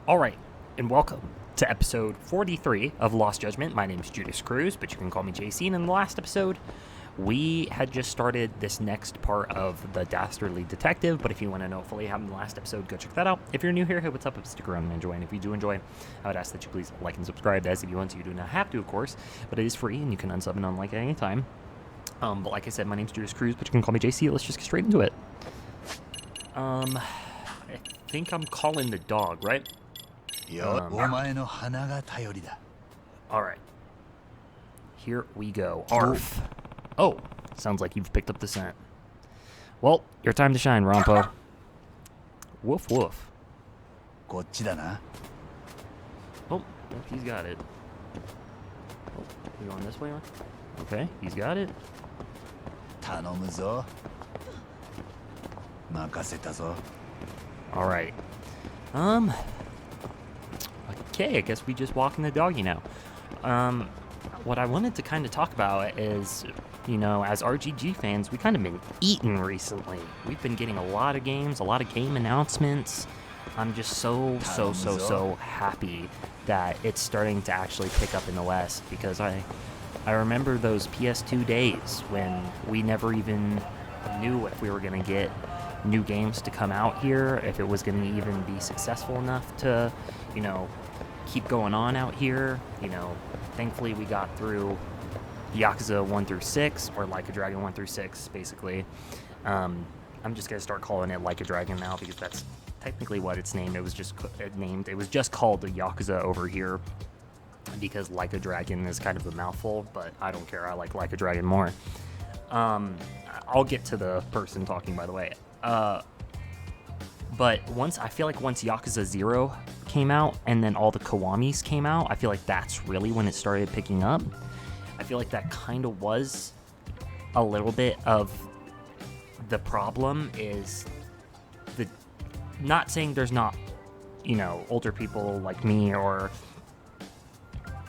Alright, and welcome to episode 43 of Lost Judgment. My name is Judas Cruz, but you can call me JC. And in the last episode, we had just started this next part of the Dastardly Detective, but if you want to know what fully happened in the last episode, go check that out. If you're new here, hey, what's up? Stick around and enjoy. And if you do enjoy, I would ask that you please like and subscribe, as if you want to. You do not have to, of course, but it is free, and you can unsub and unlike at any time. But like I said, my name's Judas Cruz, but you can call me JC. Let's just get straight into it. I think I'm calling the dog, right? Alright. Here we go. Arf. Oh, sounds like you've picked up the scent. Well, your time to shine, Rompo. Woof woof. Oh, he's got it. Oh, you going this way? Okay, he's got it. Alright. Okay, I guess we just walking the doggy now. What I wanted to kind of talk about is, you know, as RGG fans, we kind of been eating recently. We've been getting a lot of games, a lot of game announcements. I'm just so happy that it's starting to actually pick up in the West, because I remember those PS2 days when we never even knew if we were going to get new games to come out here, if it was going to even be successful enough to, you know, keep going on out here. You know, thankfully we got through Yakuza 1 through 6, or Like a Dragon 1 through 6, basically. I'm just going to start calling it Like a Dragon now, because that's technically what it's named. It was just called the Yakuza over here, because Like a Dragon is kind of a mouthful, but I don't care. I like a Dragon more. I'll get to the person talking, by the way. But once Yakuza 0 came out, and then all the Kiwamis came out, I feel like that's really when it started picking up. I feel like that kind of was a little bit of the problem, is not saying there's not, you know, older people like me, or,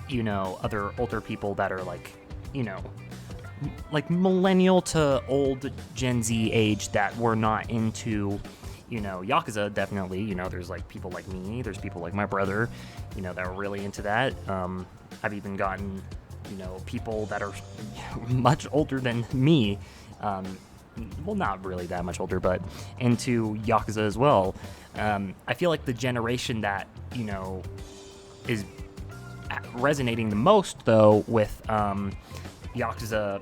you know, other older people that are like, you know, like millennial to old Gen Z age that were not into, you know, Yakuza. Definitely, you know, there's like people like me, there's people like my brother, you know, that are really into that. I've even gotten, you know, people that are much older than me, well, not really that much older, but into Yakuza as well. I feel like the generation that, you know, is resonating the most, though, with Yakuza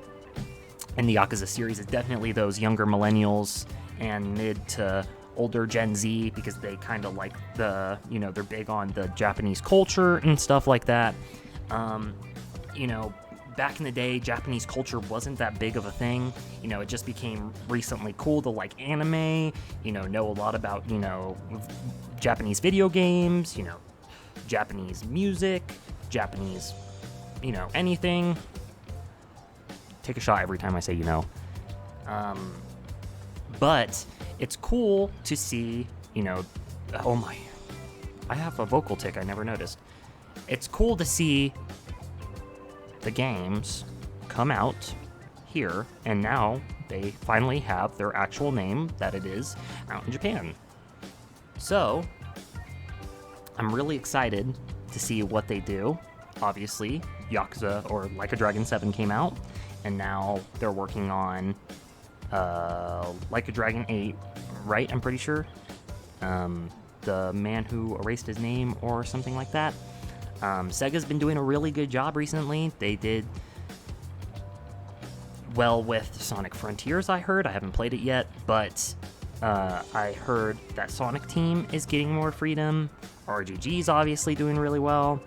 and the Yakuza series is definitely those younger millennials and mid to older Gen Z, because they kind of like the, you know, they're big on the Japanese culture and stuff like that. You know, back in the day, Japanese culture wasn't that big of a thing. You know, it just became recently cool to like anime, you know a lot about, you know, Japanese video games, you know, Japanese music, Japanese, you know, anything. Take a shot every time I say, you know. But it's cool to see, you know, oh my, I have a vocal tick, I never noticed. It's cool to see the games come out here, and now they finally have their actual name that it is out in Japan. So, I'm really excited to see what they do. Obviously, Yakuza, or Like a Dragon 7 came out, and now they're working on Like a Dragon 8, right? I'm pretty sure. The man who erased his name, or something like that. Sega's been doing a really good job recently. They did well with Sonic Frontiers, I heard. I haven't played it yet, but I heard that Sonic Team is getting more freedom. RGG's obviously doing really well.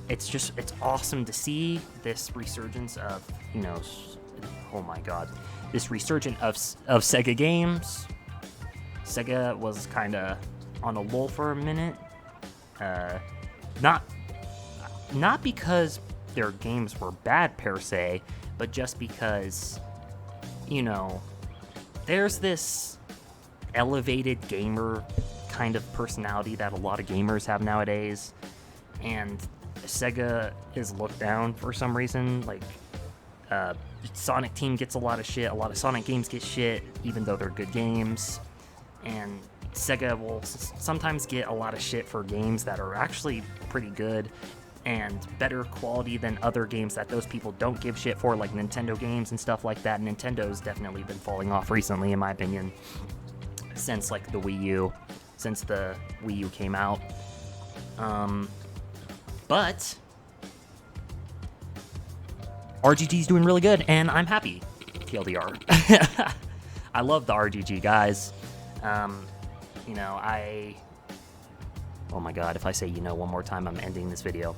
It's awesome to see this resurgence of, you know, oh my god, this resurgence of Sega games. Sega was kind of on a lull for a minute. Not because their games were bad per se, but just because, you know, there's this elevated gamer kind of personality that a lot of gamers have nowadays, and Sega is looked down for some reason. Like, Sonic Team gets a lot of shit, a lot of Sonic games get shit, even though they're good games. And, Sega will sometimes get a lot of shit for games that are actually pretty good and better quality than other games that those people don't give shit for, like Nintendo games and stuff like that. Nintendo's definitely been falling off recently, in my opinion, since like the Wii U came out. But RGG's doing really good, and I'm happy. TLDR. I love the RGG guys. Oh my god, if I say one more time, I'm ending this video.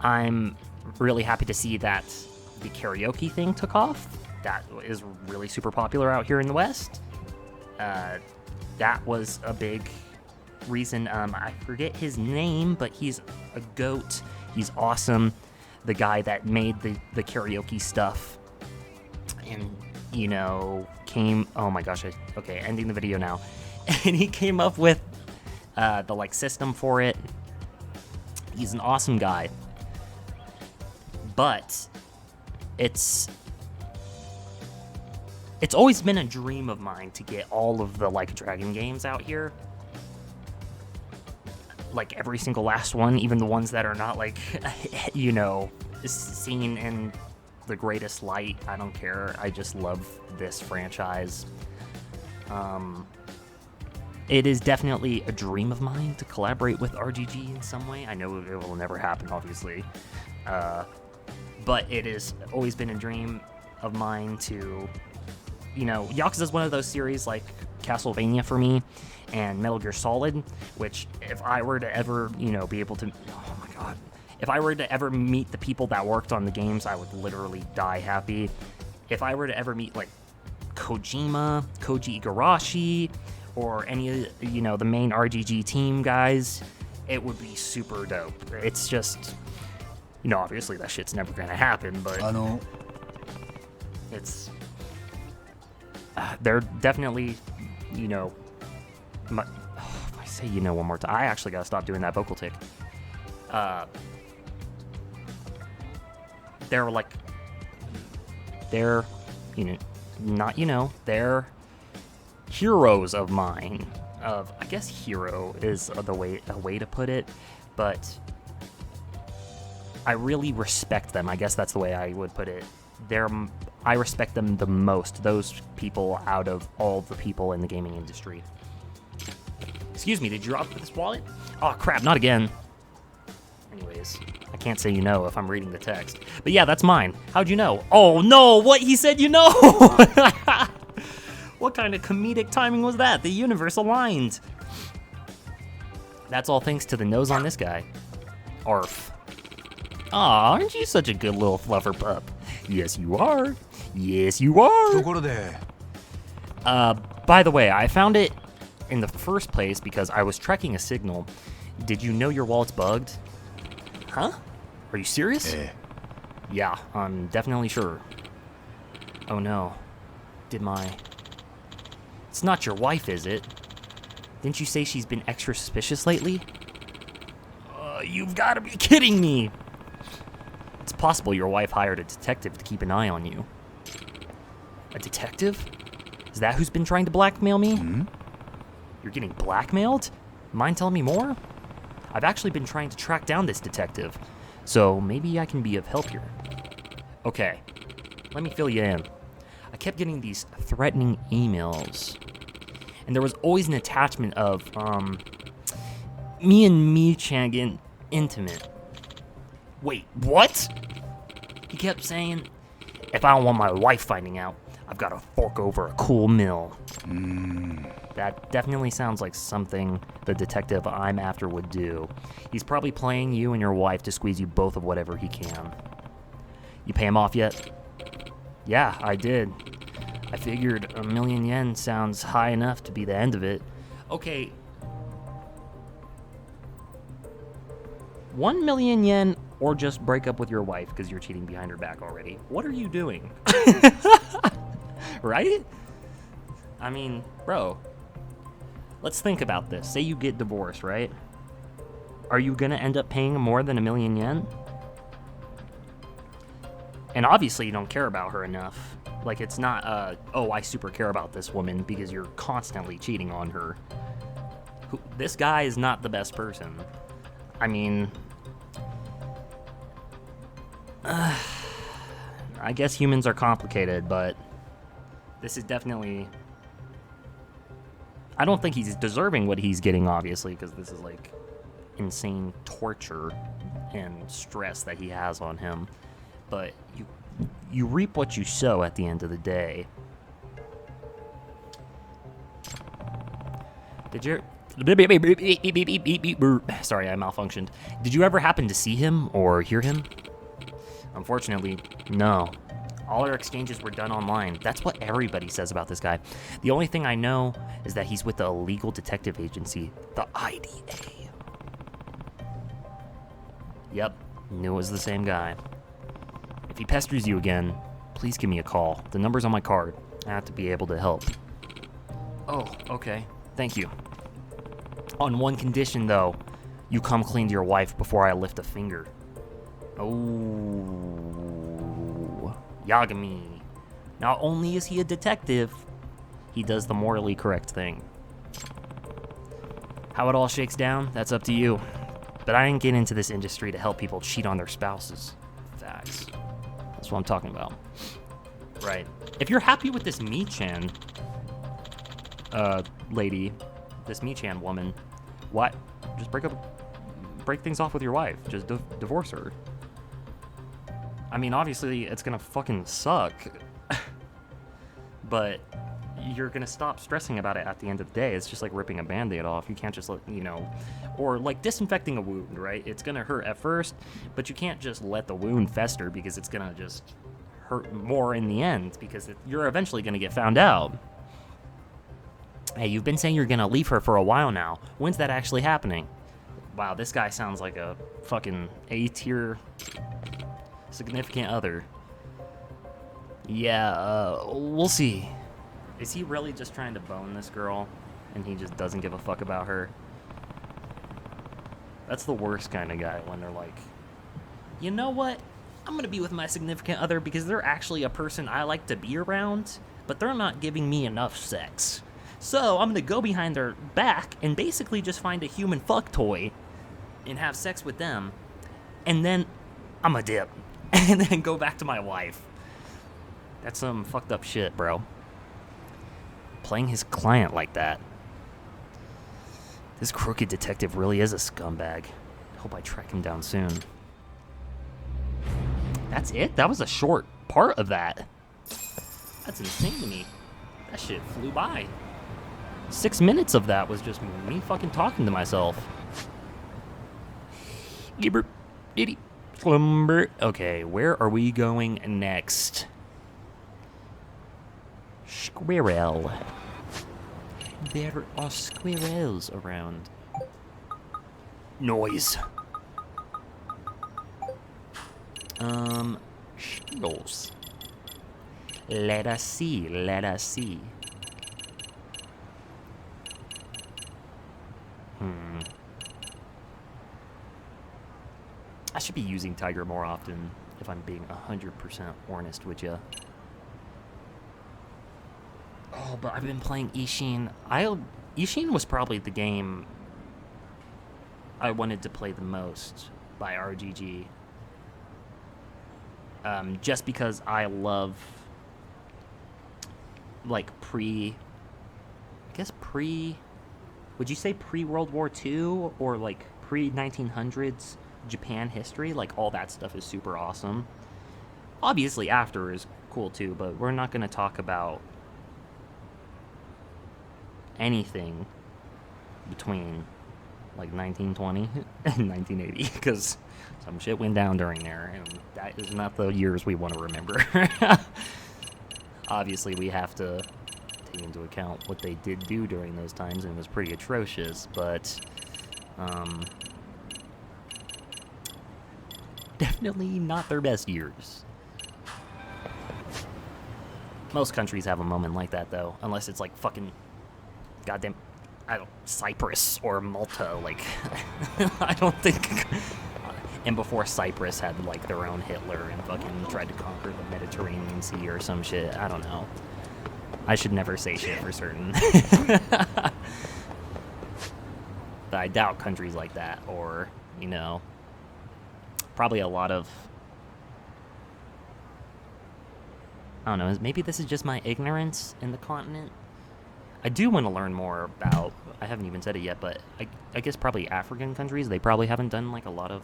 I'm really happy to see that the karaoke thing took off. That is really super popular out here in the West. That was a big reason. I forget his name, but he's a goat. He's awesome. The guy that made the karaoke stuff. And, came... Oh my gosh. Okay, ending the video now. And he came up with the, system for it. He's an awesome guy. But it's always been a dream of mine to get all of the, Dragon games out here. Every single last one, even the ones that are not, seen in the greatest light. I don't care. I just love this franchise. It is definitely a dream of mine to collaborate with RGG in some way. I know it will never happen, obviously. But it has always been a dream of mine to... Yakuza is one of those series like Castlevania for me, and Metal Gear Solid, which if I were to ever, be able to... Oh my god. If I were to ever meet the people that worked on the games, I would literally die happy. If I were to ever meet, Kojima, Koji Igarashi, or any of, the main RGG team guys, it would be super dope. It's just... obviously that shit's never gonna happen, but... It's... they're definitely, if I say one more time, I actually gotta stop doing that vocal tick. They're they're heroes of mine. I guess hero is a way to put it, but I really respect them. I guess that's the way I would put it. I respect them the most, those people, out of all the people in the gaming industry. Excuse me, did you drop this wallet? Oh crap, not again. Anyways, I can't say if I'm reading the text. But yeah, that's mine. How'd you know? Oh no, what? He said What kind of comedic timing was that? The universe aligned. That's all thanks to the nose on this guy. Arf. Aw, aren't you such a good little fluffer pup? Yes, you are. Yes, you are. By the way, I found it in the first place because I was tracking a signal. Did you know your wallet's bugged? Huh? Are you serious? Yeah, I'm definitely sure. Oh no. It's not your wife, is it? Didn't you say she's been extra suspicious lately? You've got to be kidding me! It's possible your wife hired a detective to keep an eye on you. A detective? Is that who's been trying to blackmail me? Mm-hmm. You're getting blackmailed? Mind telling me more? I've actually been trying to track down this detective, so maybe I can be of help here. Okay, let me fill you in. I kept getting these threatening emails, and there was always an attachment of, me and Mi-chan getting intimate. Wait, what? He kept saying, if I don't want my wife finding out, I've got to fork over a cool mill. That definitely sounds like something the detective I'm after would do. He's probably playing you and your wife to squeeze you both of whatever he can. You pay him off yet? Yeah, I did. I figured 1 million yen sounds high enough to be the end of it. Okay. 1 million yen, or just break up with your wife because you're cheating behind her back already. What are you doing? Right? I mean, bro, let's think about this. Say you get divorced, right? Are you gonna end up paying more than 1 million yen? And obviously you don't care about her enough Like, it's not, oh, I super care about this woman because you're constantly cheating on her. This guy is not the best person. I mean, I guess humans are complicated, but this is definitely... I don't think he's deserving what he's getting, obviously, because this is, like, insane torture and stress that he has on him. But you reap what you sow at the end of the day. Did you... Sorry, I malfunctioned. Did you ever happen to see him or hear him? Unfortunately, no. All our exchanges were done online. That's what everybody says about this guy. The only thing I know is that he's with the illegal detective agency, the IDA. Yep, knew it was the same guy. If he pesters you again, please give me a call. The number's on my card. I have to be able to help. Oh, okay. Thank you. On one condition, though. You come clean to your wife before I lift a finger. Oh, Yagami. Not only is he a detective, he does the morally correct thing. How it all shakes down, that's up to you. But I didn't get into this industry to help people cheat on their spouses. Facts. That's what I'm talking about. Right. If you're happy with this Mii-chan, lady, this Mii-chan woman, what? Just break things off with your wife. Just divorce her. I mean, obviously, it's gonna fucking suck. But you're gonna stop stressing about it at the end of the day. It's just like ripping a Band-Aid off. You can't just let, or like disinfecting a wound, right? It's gonna hurt at first, but you can't just let the wound fester because it's gonna just hurt more in the end because you're eventually gonna get found out. Hey, you've been saying you're gonna leave her for a while now. When's that actually happening? Wow, this guy sounds like a fucking A-tier significant other. Yeah, we'll see. Is he really just trying to bone this girl and he just doesn't give a fuck about her? That's the worst kind of guy when they're like, you know what? I'm gonna be with my significant other because they're actually a person I like to be around, but they're not giving me enough sex. So I'm gonna go behind their back and basically just find a human fuck toy and have sex with them, and then I'm a dip and then go back to my wife. That's some fucked up shit, bro. Playing his client like that. This crooked detective really is a scumbag. Hope I track him down soon. That's it? That was a short part of that. That's insane to me. That shit flew by. 6 minutes of that was just me fucking talking to myself. Gibber, diddy, slumber. Okay, where are we going next? Squirrel. There are squirrels around. Noise. Shingles. Let us see, let us see. I should be using Tiger more often, if I'm being 100% honest with you. Oh, but I've been playing Ishin. Ishin was probably the game I wanted to play the most by RGG. Just because I love, like, would you say pre-World War II or, like, pre-1900s Japan history? Like, all that stuff is super awesome. Obviously, after is cool, too, but we're not going to talk about anything between, like, 1920 and 1980, because some shit went down during there, and that is not the years we want to remember. Obviously, we have to take into account what they did do during those times, and it was pretty atrocious, but definitely not their best years. Most countries have a moment like that, though, unless it's like fucking goddamn, Cyprus or Malta. Like, I don't think And before Cyprus had, like, their own Hitler and fucking tried to conquer the Mediterranean Sea or some shit. I don't know. I should never say shit for certain. But I doubt countries like that, or, you know, probably a lot of... I don't know, maybe this is just my ignorance in the continent. I do want to learn more about, I haven't even said it yet, but I guess probably African countries. They probably haven't done, like, a lot of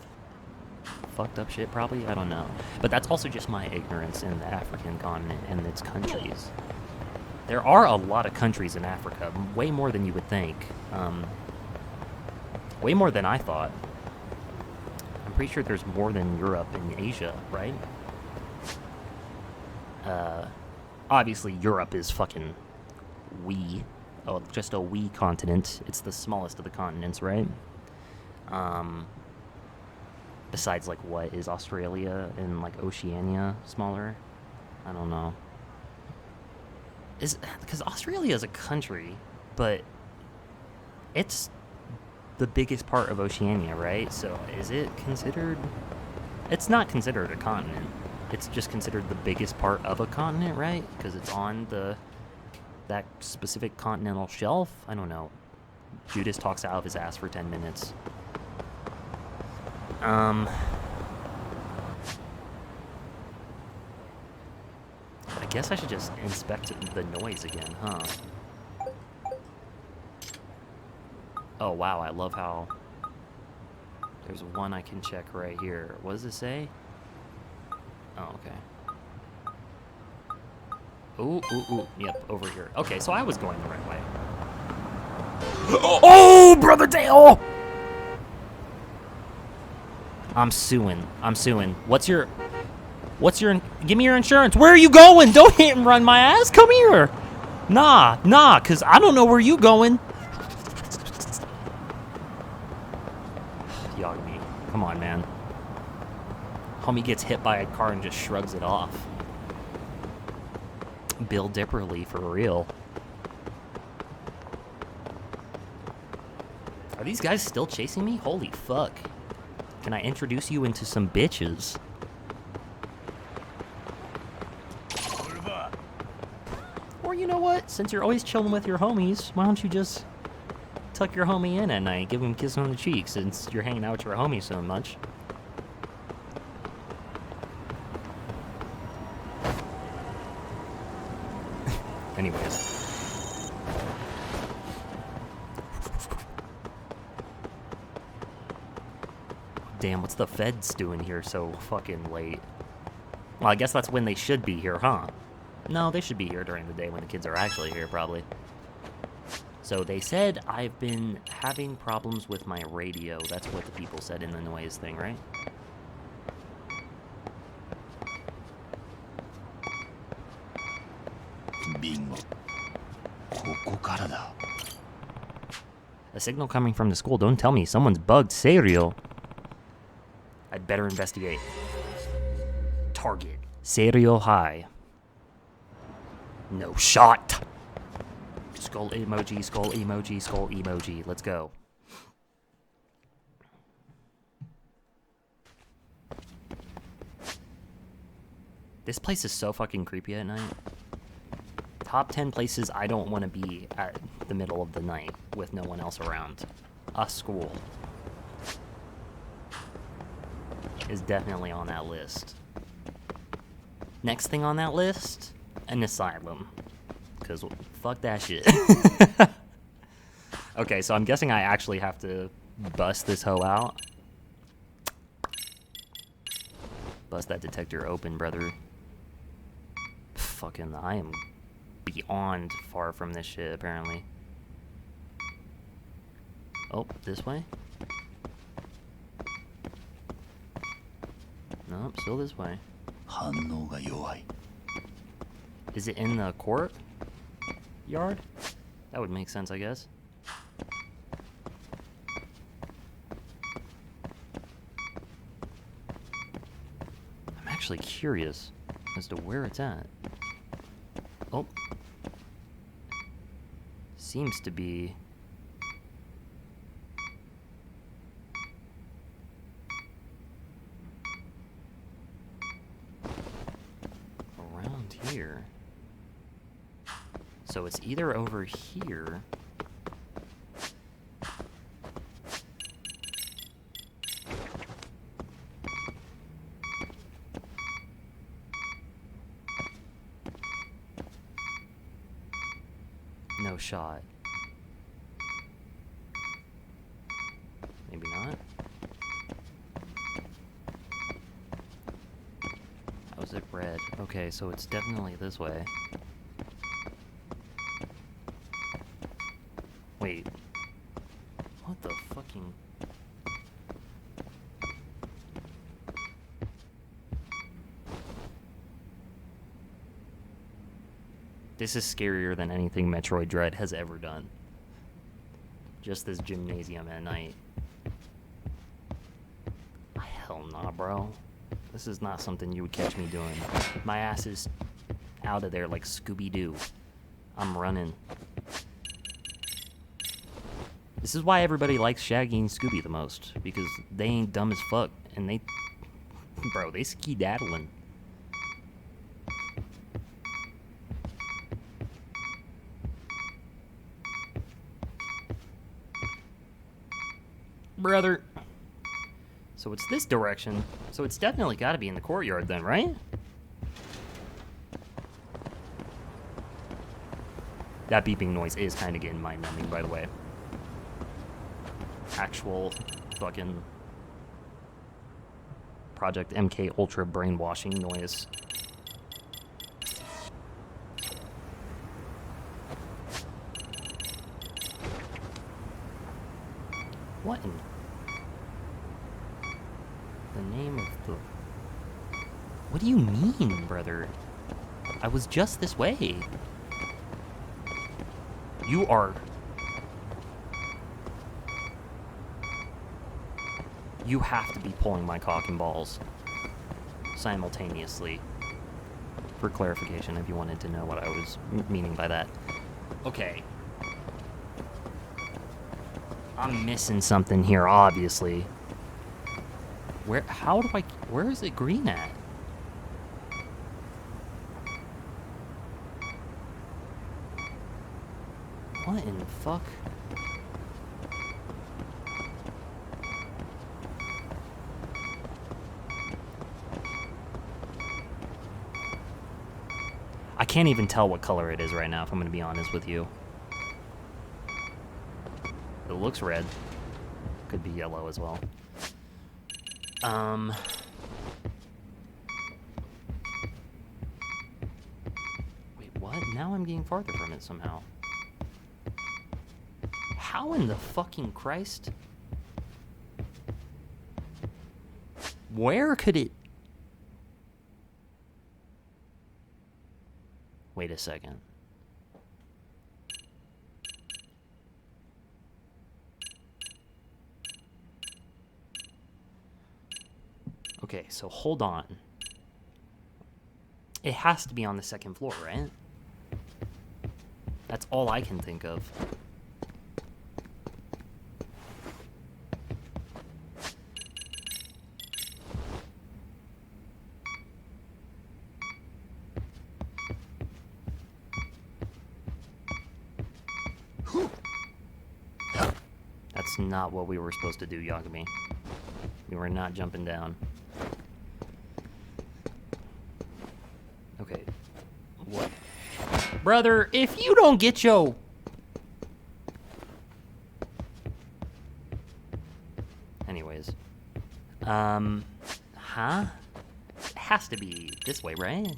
fucked up shit, probably. I don't know. But that's also just my ignorance in the African continent and its countries. There are a lot of countries in Africa, way more than you would think. Way more than I thought. I'm pretty sure there's more than Europe and Asia, right? Obviously Europe is fucking just a wee continent. It's the smallest of the continents, right? Besides, like, what is Australia and, like, Oceania smaller? I don't know. Because Australia is a country, but it's the biggest part of Oceania, right? So is it considered... It's not considered a continent. It's just considered the biggest part of a continent, right? Because it's on that specific continental shelf? I don't know. Judas talks out of his ass for 10 minutes. I guess I should just inspect the noise again, huh? Oh, wow, I love how... There's one I can check right here. What does it say? Oh, okay. Ooh. Yep, over here. Okay, so I was going the right way. Oh, Brother Dale! I'm suing. What's your... Give me your insurance. Where are you going? Don't hit and run my ass. Come here. Nah, because I don't know where you going. Yogami, come on, man. Homie gets hit by a car and just shrugs it off. Bill Dipperly, for real. Are these guys still chasing me? Holy fuck. Can I introduce you into some bitches? Or you know what? Since you're always chilling with your homies, why don't you just tuck your homie in at night, give him a kiss on the cheek, since you're hanging out with your homie so much. Anyways. Damn, what's the feds doing here so fucking late? Well, I guess that's when they should be here, huh? No, they should be here during the day when the kids are actually here, probably. So they said I've been having problems with my radio. That's what the people said in the noise thing, right? Bingo. A signal coming from the school. Don't tell me someone's bugged. Serio. I'd better investigate. Target. Serio high. No shot. Skull emoji, skull emoji, skull emoji. Let's go. This place is so fucking creepy at night. Top 10 places I don't want to be at the middle of the night with no one else around. A school is definitely on that list. Next thing on that list, an asylum. Because fuck that shit. Okay, so I'm guessing I actually have to bust this hoe out. Bust that detector open, brother. Fucking, I am beyond far from this shit, apparently. Oh, this way? Nope, still this way. Is it in the court yard? That would make sense, I guess. I'm actually curious as to where it's at. Oh. Seems to be... here. So it's either over here. No shot. Maybe not. How is it red? Okay, so it's definitely this way. Wait. What the fucking... This is scarier than anything Metroid Dread has ever done. Just this gymnasium at night. Hell nah, bro. This is not something you would catch me doing. My ass is out of there like Scooby-Doo. I'm running. This is why everybody likes Shaggy and Scooby the most. Because they ain't dumb as fuck. And they... Bro, they ski-daddling. Brother. So it's this direction. So it's definitely got to be in the courtyard then, right? That beeping noise is kind of getting mind-numbing, by the way. Actual fucking Project MK Ultra brainwashing noise. What in the name of the... What do you mean, brother? I was just this way. You are... You have to be pulling my cock and balls simultaneously. For clarification, if you wanted to know what I was meaning by that. Okay. I'm missing something here, obviously. Where is it green at? What in the fuck? I can't even tell what color it is right now, if I'm gonna be honest with you. It looks red. Could be yellow as well. Wait, what? Now I'm getting farther from it somehow. How in the fucking Christ? Where could it... Wait a second. Okay, so hold on. It has to be on the second floor, right? That's all I can think of. That's not what we were supposed to do, Yagami. We were not jumping down. Okay. What? Brother, if you don't get your... Anyways. Huh? It has to be this way, right?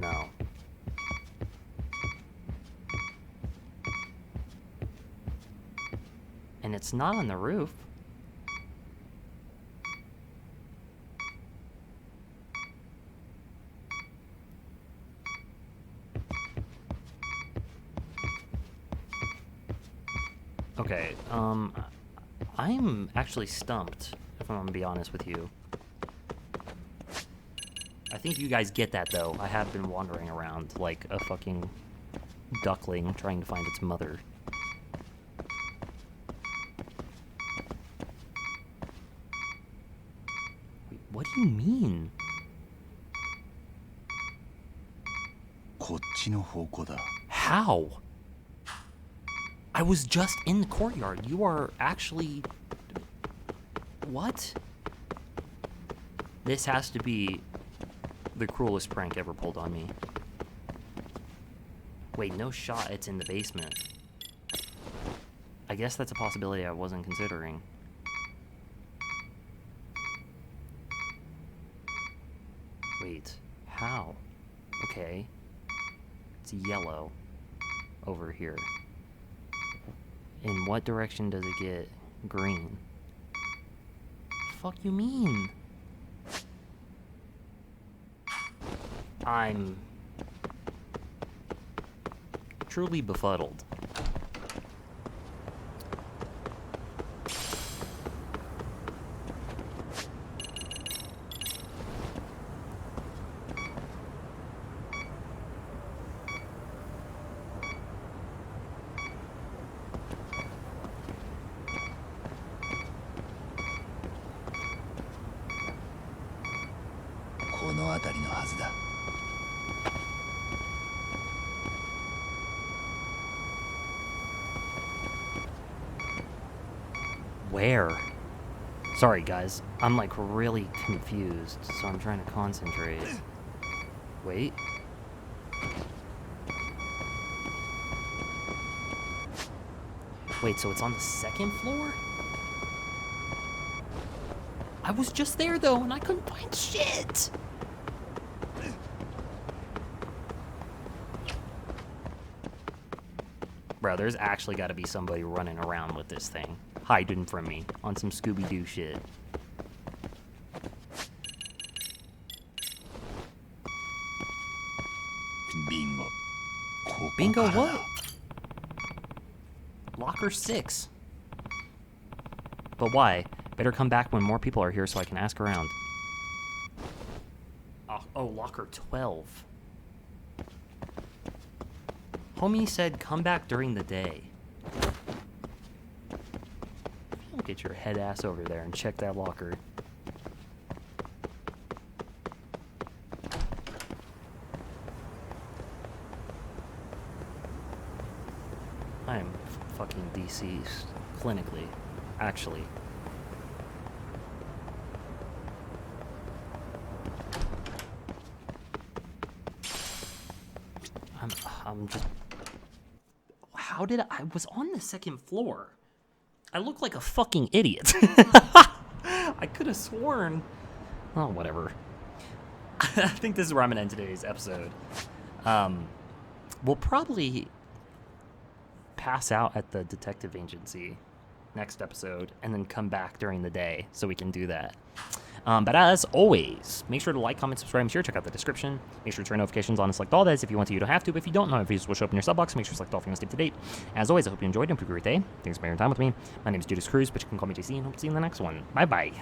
No. And it's not on the roof. Okay, I'm actually stumped, if I'm gonna be honest with you. I think you guys get that, though. I have been wandering around like a fucking duckling trying to find its mother. What do you mean? こっちの方向だ。 How? I was just in the courtyard. You are actually... What? This has to be the cruelest prank ever pulled on me. Wait, no shot, it's in the basement. I guess that's a possibility I wasn't considering. Wait, how? Okay. It's yellow over here. In what direction does it get green? Fuck you mean? I'm truly befuddled. Where? Sorry guys, I'm like really confused, so I'm trying to concentrate. Wait. Wait, so it's on the second floor? I was just there though, and I couldn't find shit! Bro, there's actually gotta be somebody running around with this thing, hiding from me on some Scooby-Doo shit. Bingo. Bingo what? Locker 6. But why? Better come back when more people are here so I can ask around. Oh, locker 12. Homie said come back during the day. Get your head ass over there and check that locker. I am fucking deceased. Clinically. Actually. I'm just... How did I was on the second floor. I look like a fucking idiot. I could have sworn. Oh, whatever. I think this is where I'm going to end today's episode. We'll probably pass out at the detective agency next episode and then come back during the day so we can do that. But as always, make sure to like, comment, subscribe, and share. Check out the description. Make sure to turn notifications on and select all that. If you want to, you don't have to. But if you don't know, if you will show up in your sub box, make sure to select all for you to stay up to date. As always, I hope you enjoyed and have a great day. Thanks for spending your time with me. My name is Judas Cruz, but you can call me JC, and hope to see you in the next one. Bye-bye.